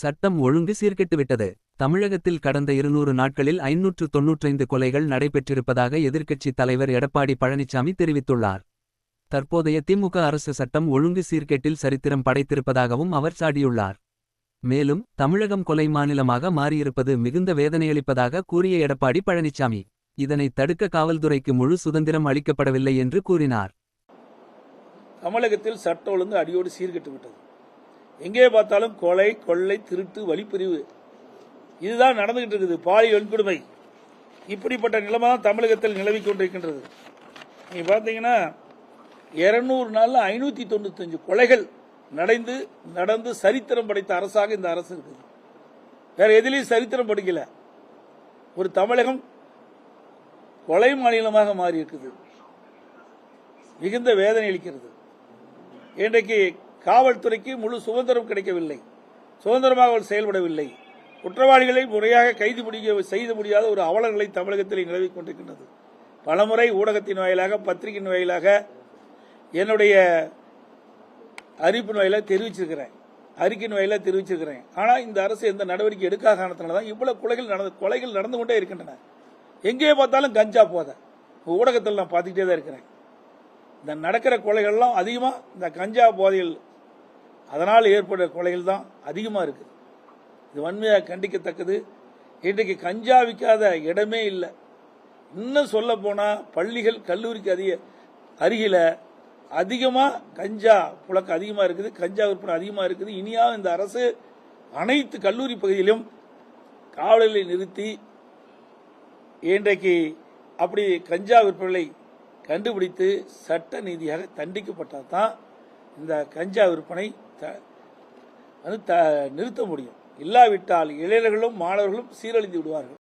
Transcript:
சட்டம் ஒழுங்கு சீர்கெட்டுவிட்டது. தமிழகத்தில் கடந்த 200 நாட்களில் 595 கொலைகள் நடைபெற்றிருப்பதாக எதிர்க்கட்சித் தலைவர் எடப்பாடி பழனிசாமி தெரிவித்துள்ளார். தற்போதைய திமுக அரசு சட்டம் ஒழுங்கு சீர்கேட்டில் சரித்திரம் படைத்திருப்பதாகவும் அவர் சாடியுள்ளார். மேலும் தமிழகம் கொலை மாநிலமாக மாறியிருப்பது மிகுந்த வேதனையளிப்பதாக கூறிய எடப்பாடி பழனிசாமி, இதனை தடுக்க காவல்துறைக்கு முழு சுதந்திரம் அளிக்கப்படவில்லை என்று கூறினார். தமிழகத்தில் சட்ட ஒழுங்கு அடியோடு சீர்கெட்டு விட்டது. எங்கே பார்த்தாலும் கொலை, கொள்ளை, திருட்டு, வழிப்பிரிவு இதுதான் நடந்துகிட்டு இருக்குது. பாலியல் வன்கொடுமை இப்படிப்பட்ட நிலைமை தான் தமிழகத்தில் நிலவி கொண்டிருக்கின்றது. நீங்க பார்த்தீங்கன்னா 200 நாள்ல 595 கொலைகள் நடந்து சரித்திரம் படைத்த அரசாக இந்த அரசு இருக்குது. வேற எதிலையும் சரித்திரம் படிக்கல. ஒரு தமிழகம் கொலை மாநிலமாக மாறி இருக்குது. மிகுந்த வேதனை அளிக்கிறது. இன்றைக்கு காவல்துறைக்கு முழு சுதந்திரம் கிடைக்கவில்லை. சுதந்திரமாக அவர் செயல்படவில்லை. குற்றவாளிகளை முறையாக கைது செய்ய முடியாத ஒரு அவலநிலை தமிழகத்தில் நிலவிக் கொண்டிருக்கின்றது. பலமுறை ஊடகத்தின் வாயிலாக, பத்திரிகையின் வாயிலாக, என்னுடைய அறிவிப்பின் வாயிலாக அறிக்கையின் வாயிலாக தெரிவிச்சிருக்கிறேன். ஆனால் இந்த அரசு எந்த நடவடிக்கை எடுக்காத காரணத்தினால தான் இவ்வளவு கொலைகள் நடந்து கொண்டே இருக்கின்றன. எங்கே பார்த்தாலும் கஞ்சா போத ஊடகத்தில் நான் பார்த்துக்கிட்டே தான் இருக்கிறேன். இந்த நடக்கிற கொலைகள்லாம் அதிகமாக இந்த கஞ்சா போதைகள் அதனால் ஏற்படுற கொலைகள் தான் அதிகமாக இருக்குது. இது வன்மையாக கண்டிக்கத்தக்கது. இன்றைக்கு கஞ்சா விற்காத இடமே இல்லை. இன்னும் சொல்ல போனால் பள்ளிகள், கல்லூரிக்கு அருகில அதிகமாக கஞ்சா புழக்கம் அதிகமாக இருக்குது. கஞ்சா விற்பனை அதிகமாக இருக்குது. இனியாவது இந்த அரசு அனைத்து கல்லூரி பகுதியிலும் காவலர்களை நிறுத்தி இன்றைக்கு அப்படி கஞ்சா விற்பனை கண்டுபிடித்து சட்ட நீதியாக தண்டிக்கப்பட்டால் தான் இந்த கஞ்சா விற்பனை நிறுத்த முடியும். இல்லாவிட்டால் இளைஞர்களும் மாணவர்களும் சீரழிந்து விடுவார்கள்.